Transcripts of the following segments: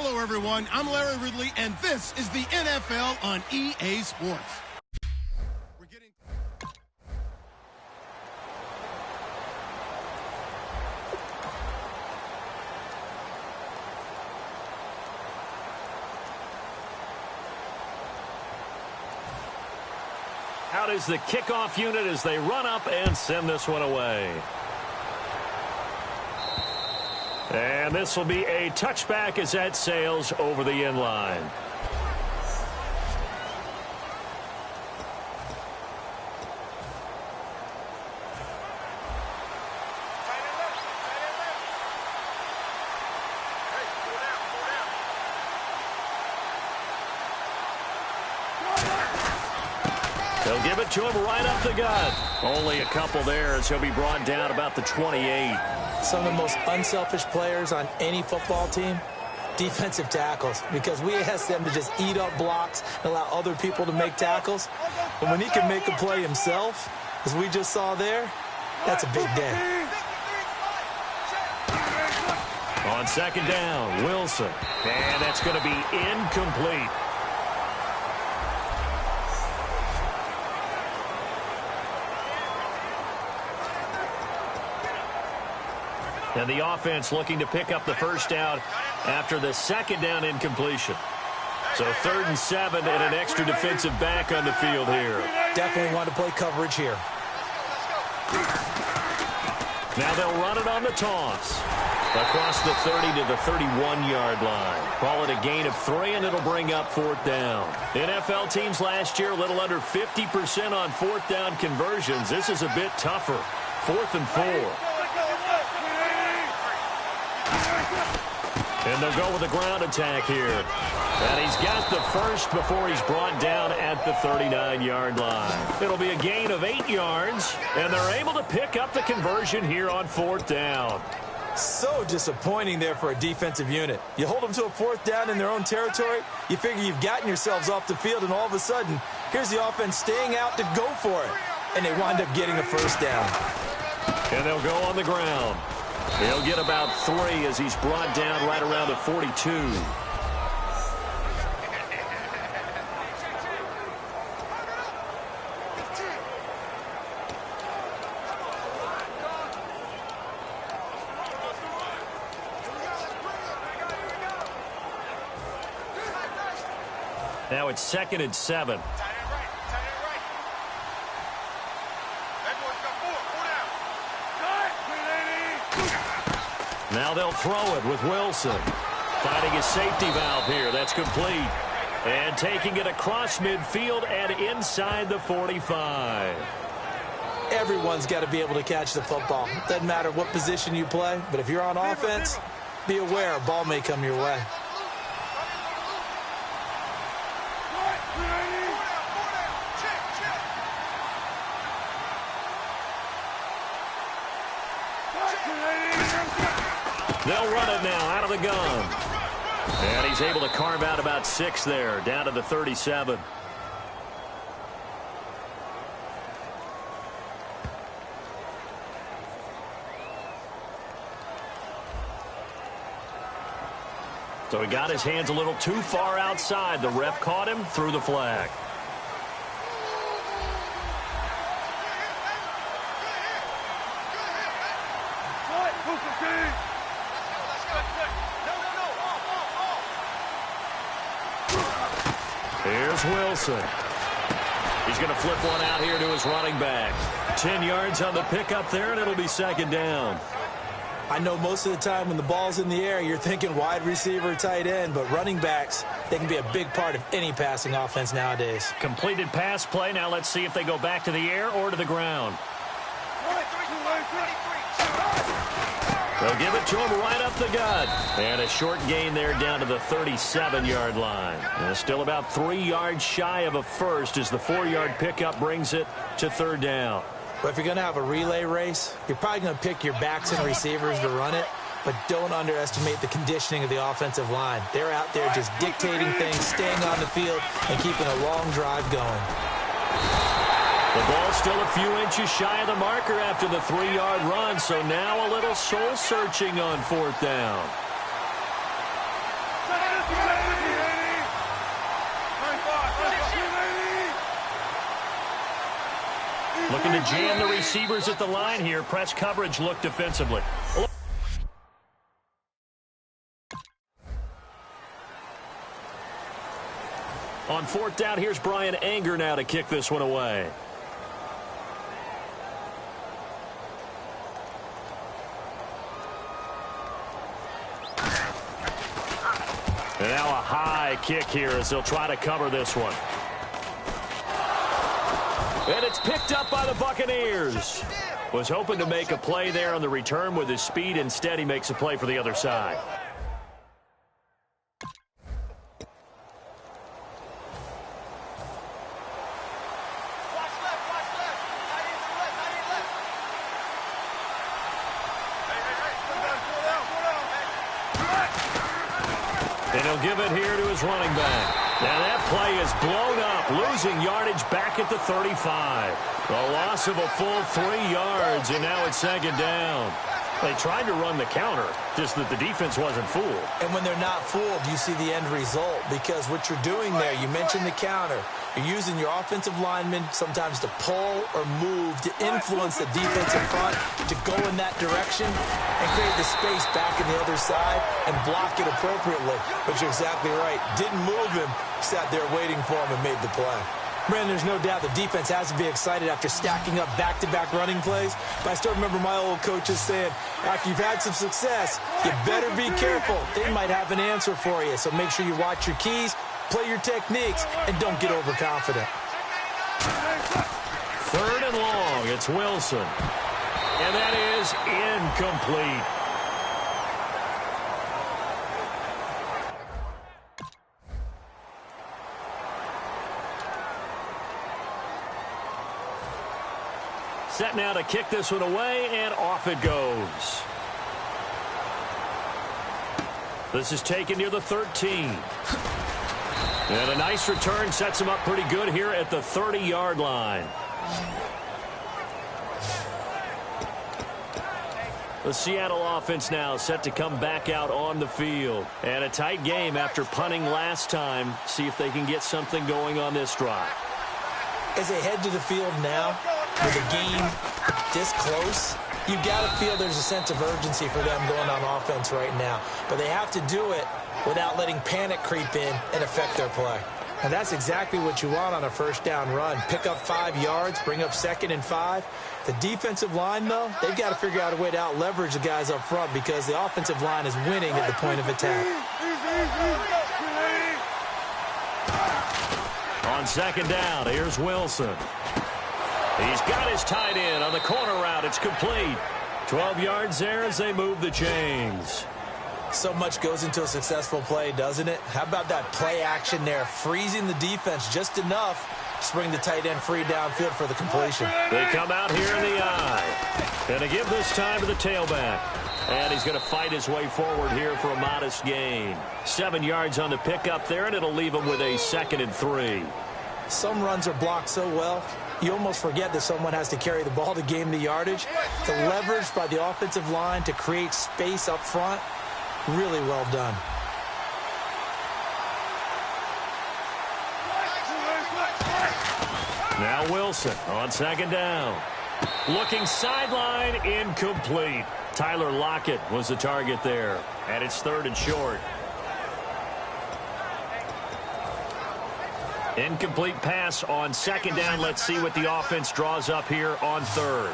Hello, everyone. I'm Larry Ridley, and this is the NFL on EA Sports. Out is the kickoff unit as they run up and send this one away. And this will be a touchback as that sails over the end line. They'll give it to him right up the gut. Only a couple there as he'll be brought down about the 28. Some of the most unselfish players on any football team, defensive tackles, because we ask them to just eat up blocks and allow other people to make tackles. But when he can make a play himself, as we just saw there, that's a big day. On second down, Wilson. And that's going to be incomplete. And the offense looking to pick up the first down after the second down incompletion. So 3rd and 7 and an extra defensive back on the field here. Definitely want to play coverage here. Now they'll run it on the toss. Across the 30 to the 31-yard line. Call it a gain of 3, and it'll bring up 4th down. NFL teams last year a little under 50% on 4th down conversions. This is a bit tougher. 4th and 4. And they'll go with a ground attack here. And he's got the first before he's brought down at the 39-yard line. It'll be a gain of 8 yards, and they're able to pick up the conversion here on 4th down. So disappointing there for a defensive unit. You hold them to a 4th down in their own territory, you figure you've gotten yourselves off the field, and all of a sudden, here's the offense staying out to go for it. And they wind up getting a first down. And they'll go on the ground. He'll get about 3 as he's brought down right around the 42. Now it's 2nd and 7. Now they'll throw it with Wilson. Finding his safety valve here. That's complete. And taking it across midfield and inside the 45. Everyone's got to be able to catch the football. Doesn't matter what position you play, but if you're on offense, be aware a ball may come your way. They'll run it now out of the gun. And he's able to carve out about 6 there, down to the 37. So he got his hands a little too far outside. The ref caught him, threw the flag. Here's Wilson. He's going to flip one out here to his running back. 10 yards on the pickup there, and it'll be 2nd down. I know most of the time when the ball's in the air, you're thinking wide receiver, tight end, but running backs, they can be a big part of any passing offense nowadays. Completed pass play. Now let's see if they go back to the air or to the ground. They'll give it to him right up the gut. And a short gain there down to the 37-yard line. And still about 3 yards shy of a first as the 4-yard pickup brings it to 3rd down. But if you're going to have a relay race, you're probably going to pick your backs and receivers to run it, but don't underestimate the conditioning of the offensive line. They're out there just dictating things, staying on the field, and keeping a long drive going. The ball still a few inches shy of the marker after the 3-yard run, so now a little soul-searching on 4th down. Looking to jam the receivers at the line here. Press coverage look defensively. On fourth down, here's Brian Anger now to kick this one away. And now a high kick here as they'll try to cover this one. And it's picked up by the Buccaneers. Was hoping to make a play there on the return with his speed. Instead, he makes a play for the other side. And he'll give it here to his running back. Now that play is blown up, losing yardage back at the 35. A loss of a full 3 yards, and now it's second down. They tried to run the counter, just that the defense wasn't fooled. And when they're not fooled, you see the end result, because what you're doing there, you mentioned the counter. You're using your offensive linemen sometimes to pull or move to influence the defense in front to go in that direction and create the space back in the other side and block it appropriately. But you're exactly right. Didn't move him, sat there waiting for him and made the play. Brandon, there's no doubt the defense has to be excited after stacking up back-to-back running plays. But I still remember my old coaches saying, after you've had some success, you better be careful. They might have an answer for you. So make sure you watch your keys, play your techniques, and don't get overconfident. Third and long. It's Wilson. And that is incomplete. Set now to kick this one away, and off it goes. This is taken near the 13. And a nice return sets him up pretty good here at the 30-yard line. The Seattle offense now set to come back out on the field. And a tight game after punting last time. See if they can get something going on this drive. As they head to the field now, with a game this close, you've got to feel there's a sense of urgency for them going on offense right now. But they have to do it without letting panic creep in and affect their play. And that's exactly what you want on a first down run. Pick up 5 yards, bring up 2nd and 5. The defensive line, though, they've got to figure out a way to out-leverage the guys up front because the offensive line is winning at the point of attack. On second down, here's Wilson. He's got his tight end on the corner route. It's complete. 12 yards there as they move the chains. So much goes into a successful play, doesn't it? How about that play action there, freezing the defense just enough to bring the tight end free downfield for the completion. They come out here in the eye. And to give this time to the tailback. And he's going to fight his way forward here for a modest gain. 7 yards on the pickup there, and it'll leave him with a 2nd and 3. Some runs are blocked so well, you almost forget that someone has to carry the ball to gain the yardage. The leverage by the offensive line to create space up front, really well done. Now Wilson on second down. Looking sideline, incomplete. Tyler Lockett was the target there. And it's 3rd and short. Incomplete pass on second down. Let's see what the offense draws up here on 3rd.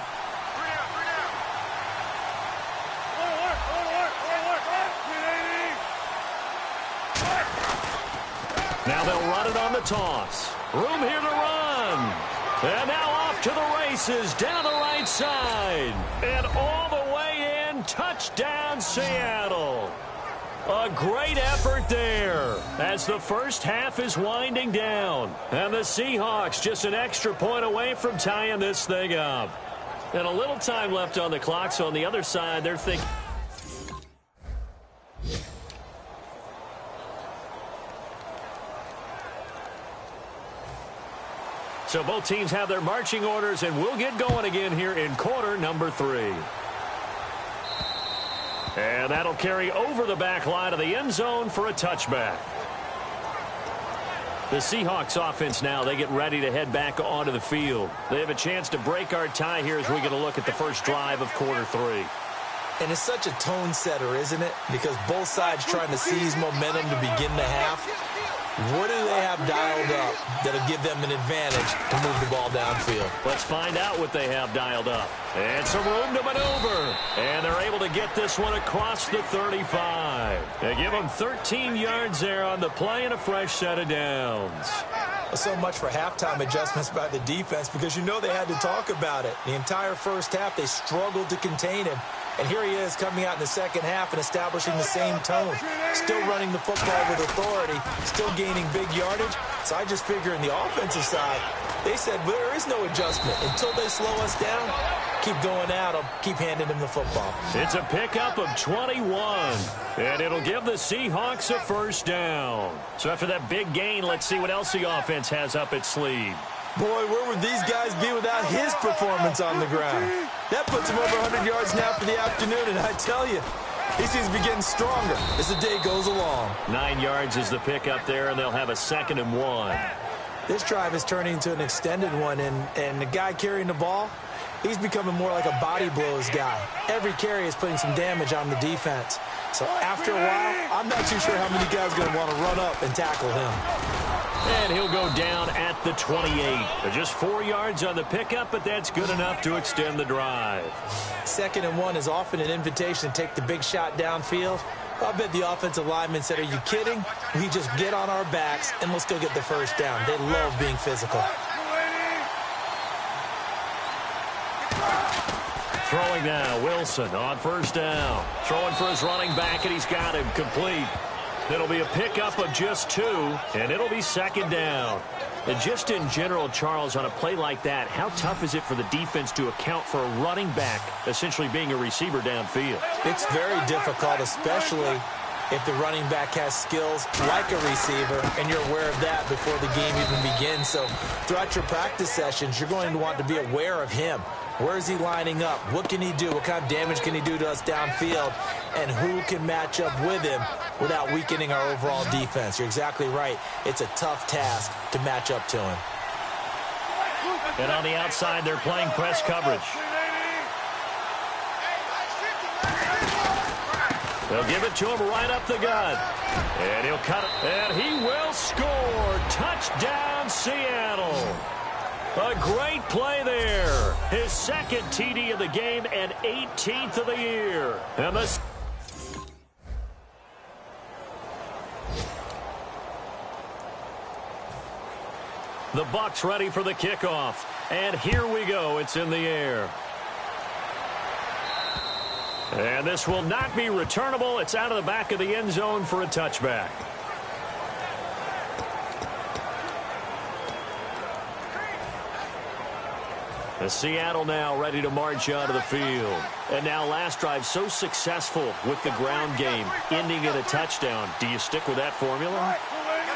Now they'll run it on the toss. Room here to run. And now off to the races down the right side. And all the way in. Touchdown, Seattle. A great effort there as the first half is winding down. And the Seahawks just an extra point away from tying this thing up. And a little time left on the clock, so on the other side, they're thinking. So both teams have their marching orders, and we'll get going again here in quarter number 3. And that'll carry over the back line of the end zone for a touchback. The Seahawks offense now, they get ready to head back onto the field. They have a chance to break our tie here as we get a look at the first drive of quarter 3. And it's such a tone setter, isn't it? Because both sides trying to seize momentum to begin the half. What do they have dialed up that'll give them an advantage to move the ball downfield? Let's find out what they have dialed up. And some room to maneuver. And they're able to get this one across the 35. They give them 13 yards there on the play and a fresh set of downs. So much for halftime adjustments by the defense, because you know they had to talk about it. The entire first half, they struggled to contain him. And here he is coming out in the second half and establishing the same tone. Still running the football with authority, still gaining big yardage. So I just figure in the offensive side, they said there is no adjustment. Until they slow us down, keep going at them, keep handing them the football. It's a pickup of 21, and it'll give the Seahawks a first down. So after that big gain, let's see what else the offense has up its sleeve. Boy, where would these guys be without his performance on the ground? That puts him over 100 yards now for the afternoon, and I tell you, he seems to be getting stronger as the day goes along. 9 yards is the pickup there, and they'll have a 2nd and 1. This drive is turning into an extended one, and the guy carrying the ball, he's becoming more like a body blows guy. Every carry is putting some damage on the defense. So after a while, I'm not too sure how many guys are going to want to run up and tackle him. And he'll go down at the 28. Just 4 yards on the pickup, but that's good enough to extend the drive. 2nd and 1 is often an invitation to take the big shot downfield. I bet the offensive linemen said, are you kidding? We just get on our backs, and we'll still get the first down. They love being physical. Throwing now, Wilson on first down. Throwing for his running back, and he's got him complete. It'll be a pickup of just 2, and it'll be 2nd down. And just in general, Charles, on a play like that, how tough is it for the defense to account for a running back essentially being a receiver downfield? It's very difficult, especially if the running back has skills like a receiver, and you're aware of that before the game even begins. So throughout your practice sessions, you're going to want to be aware of him. Where is he lining up? What can he do? What kind of damage can he do to us downfield? And who can match up with him without weakening our overall defense? You're exactly right. It's a tough task to match up to him. And on the outside, they're playing press coverage. They'll give it to him right up the gut. And he'll cut it. And he will score. Touchdown, Seattle. A great play there. His 2nd TD of the game and 18th of the year. And the Bucs ready for the kickoff. And here we go. It's in the air. And this will not be returnable. It's out of the back of the end zone for a touchback. The Seattle now ready to march onto the field. And now last drive so successful with the ground game, ending in a touchdown. Do you stick with that formula?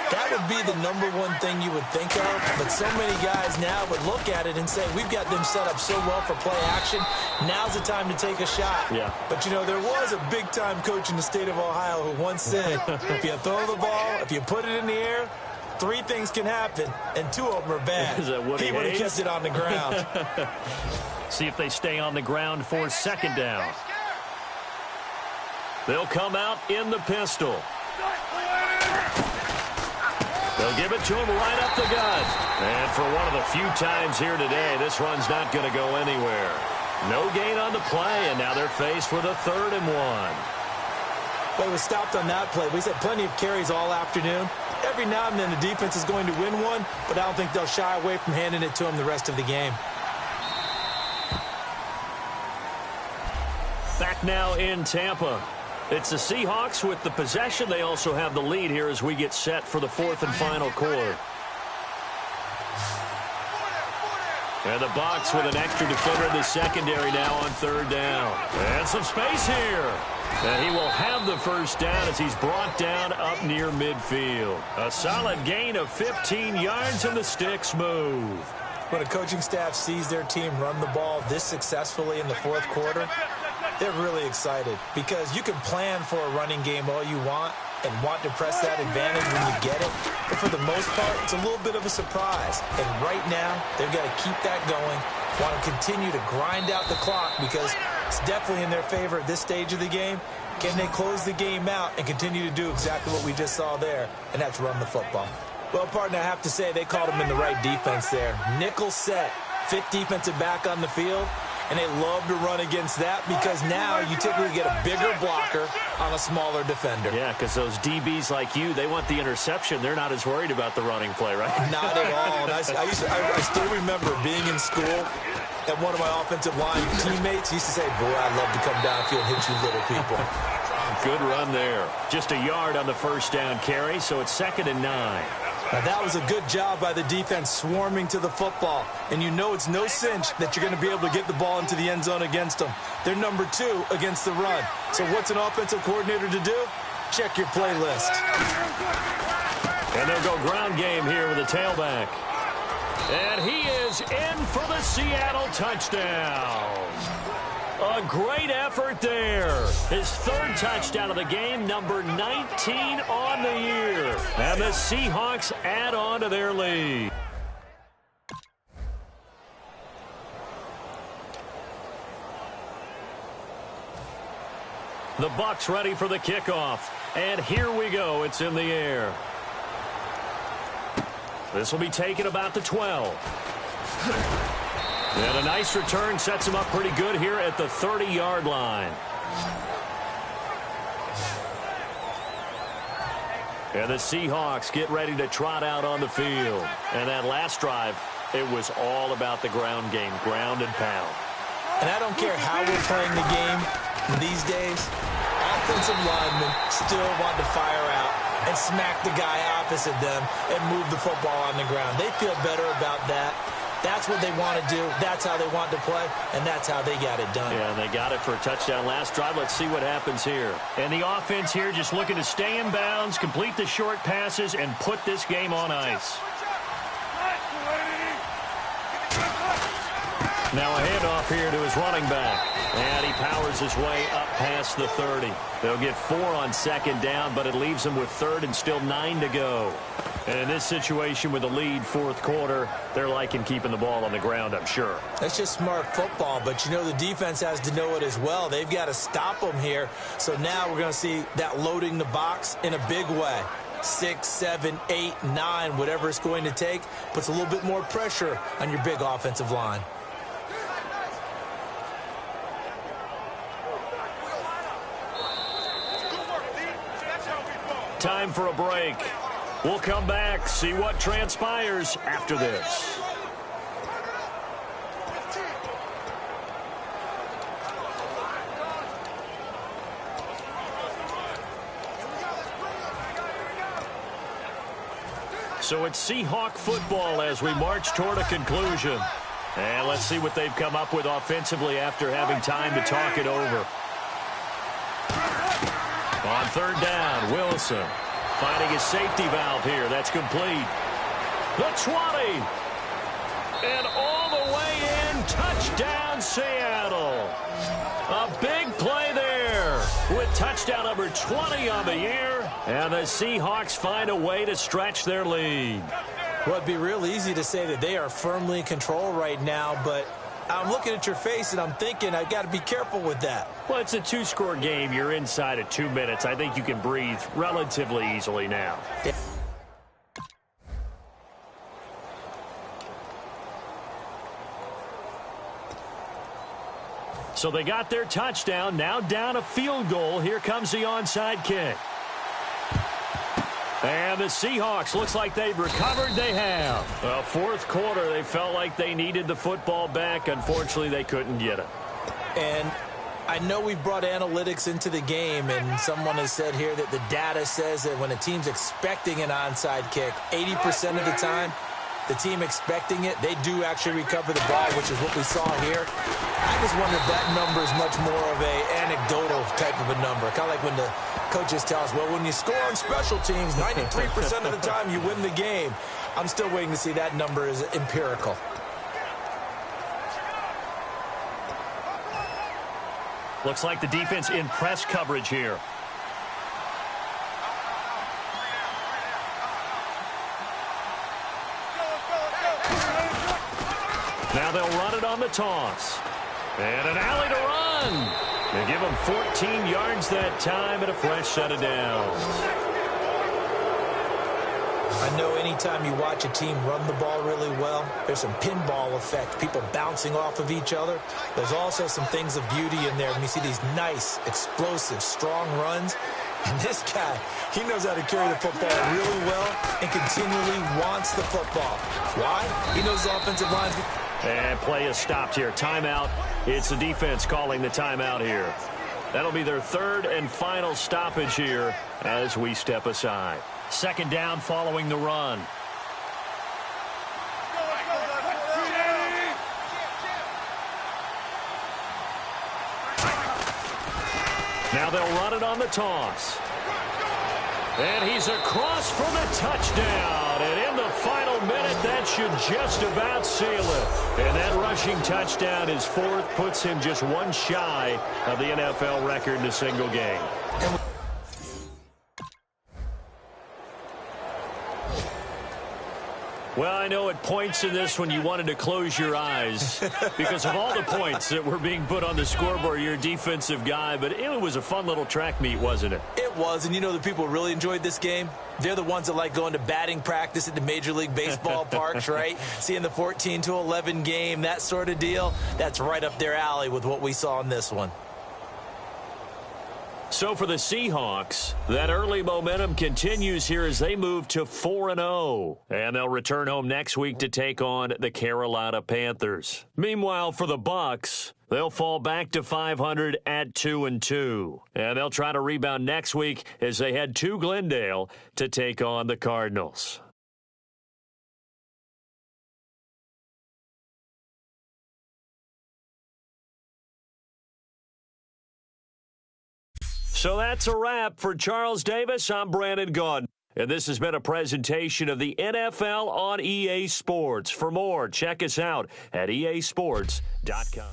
That would be the #1 thing you would think of, but so many guys now would look at it and say, we've got them set up so well for play action, now's the time to take a shot. Yeah. But, you know, there was a big-time coach in the state of Ohio who once said, if you throw the ball, if you put it in the air, 3 things can happen, and 2 of them are bad. He would have kept it on the ground. See if they stay on the ground for 2nd down. They'll come out in the pistol. They'll give it to him right up the gut. And for one of the few times here today, this run's not going to go anywhere. No gain on the play, and now they're faced with a 3rd and 1. Well, he was stopped on that play. We've had plenty of carries all afternoon. Every now and then the defense is going to win one, but I don't think they'll shy away from handing it to him the rest of the game. Back now in Tampa. It's the Seahawks with the possession. They also have the lead here as we get set for the 4th and final quarter. And the Bucs with an extra defender in the secondary now on 3rd down. And some space here. And he will have the first down as he's brought down up near midfield. A solid gain of 15 yards and the sticks move. When a coaching staff sees their team run the ball this successfully in the 4th quarter, they're really excited because you can plan for a running game all you want, and want to press that advantage when you get it. But for the most part, it's a little bit of a surprise. And right now, they've got to keep that going, want to continue to grind out the clock because it's definitely in their favor at this stage of the game. Can they close the game out and continue to do exactly what we just saw there, and that's run the football? Well, partner, I have to say they called him in the right defense there. Nickel set, fifth defensive back on the field, and they love to run against that because now you typically get a bigger blocker on a smaller defender. Yeah, because those DBs like you, they want the interception. They're not as worried about the running play, right? Not at all. And I still remember being in school, and one of my offensive line teammates used to say, boy, I'd love to come downfield and hit you little people. Good run there. Just a yard on the first down carry, so it's 2nd and 9. Now, that was a good job by the defense swarming to the football. And you know it's no cinch that you're going to be able to get the ball into the end zone against them. They're number 2 against the run. So what's an offensive coordinator to do? Check your playlist. And they'll go ground game here with a tailback. And he is in for the Seattle touchdown. A great effort there. His 3rd touchdown of the game, number 19 on the year. And the Seahawks add on to their lead. The Bucs ready for the kickoff. And here we go. It's in the air. This will be taken about the 12. And a nice return sets him up pretty good here at the 30-yard line. And the Seahawks get ready to trot out on the field. And that last drive, it was all about the ground game, ground and pound. And I don't care how we're playing the game these days, offensive linemen still want to fire out and smack the guy opposite them and move the football on the ground. They feel better about that. That's what they want to do. That's how they want to play, and that's how they got it done. Yeah, and they got it for a touchdown last drive. Let's see what happens here. And the offense here just looking to stay in bounds, complete the short passes, and put this game on ice. Now a handoff here to his running back. And he powers his way up past the 30. They'll get 4 on 2nd down, but it leaves them with 3rd and still 9 to go. And in this situation with the lead 4th quarter, they're liking keeping the ball on the ground, I'm sure. That's just smart football, but you know the defense has to know it as well. They've got to stop them here. So now we're going to see that loading the box in a big way. 6, 7, 8, 9, whatever it's going to take, puts a little bit more pressure on your big offensive line. Time for a break. We'll come back, see what transpires after this. So it's Seahawk football as we march toward a conclusion. And let's see what they've come up with offensively after having time to talk it over. On 3rd down, Wilson finding his safety valve here. That's complete. The 20. And all the way in. Touchdown, Seattle. A big play there with touchdown number 20 on the year. And the Seahawks find a way to stretch their lead. Well, it'd be real easy to say that they are firmly in control right now, but I'm looking at your face and I'm thinking I've got to be careful with that. Well, it's a 2-score game. You're inside of 2 minutes. I think you can breathe relatively easily now. Yeah. So they got their touchdown. Now down a field goal. Here comes the onside kick. And the Seahawks, looks like they've recovered. They have. 4th quarter, they felt like they needed the football back. Unfortunately, they couldn't get it. And I know we've brought analytics into the game, and someone has said here that the data says that when a team's expecting an onside kick, 80% of the time, the team expecting it, they do actually recover the ball, which is what we saw here. I just wonder if that number is much more of a anecdotal type of a number. Kind of like when the coaches tell us, well, when you score on special teams, 93% of the time you win the game. I'm still waiting to see that number is empirical. Looks like the defense in press coverage here. toss. And an alley to run. They give him 14 yards that time and a fresh set of downs. I know anytime you watch a team run the ball really well, there's some pinball effect, people bouncing off of each other. There's also some things of beauty in there when you see these nice, explosive, strong runs. And this guy, he knows how to carry the football really well and continually wants the football. Why? He knows the offensive line. And play is stopped here. Timeout. It's the defense calling the timeout here. That'll be their third and final stoppage here as we step aside. Second down following the run. Now they'll run it on the toss. And he's across for the touchdown. And in the final minute, that should just about seal it. And that rushing touchdown, his fourth, puts him just one shy of the NFL record in a single game. Well, I know at points in this one you wanted to close your eyes because of all the points that were being put on the scoreboard. You're a defensive guy, but it was a fun little track meet, wasn't it? It was, and you know the people who really enjoyed this game? They're the ones that like going to batting practice at the Major League Baseball parks, right? Seeing the 14-11 game, that sort of deal. That's right up their alley with what we saw in this one. So for the Seahawks, that early momentum continues here as they move to 4-0. And they'll return home next week to take on the Carolina Panthers. Meanwhile, for the Bucs, they'll fall back to 500 at 2-2. And they'll try to rebound next week as they head to Glendale to take on the Cardinals. So that's a wrap. For Charles Davis, I'm Brandon Gaudin. And this has been a presentation of the NFL on EA Sports. For more, check us out at easports.com.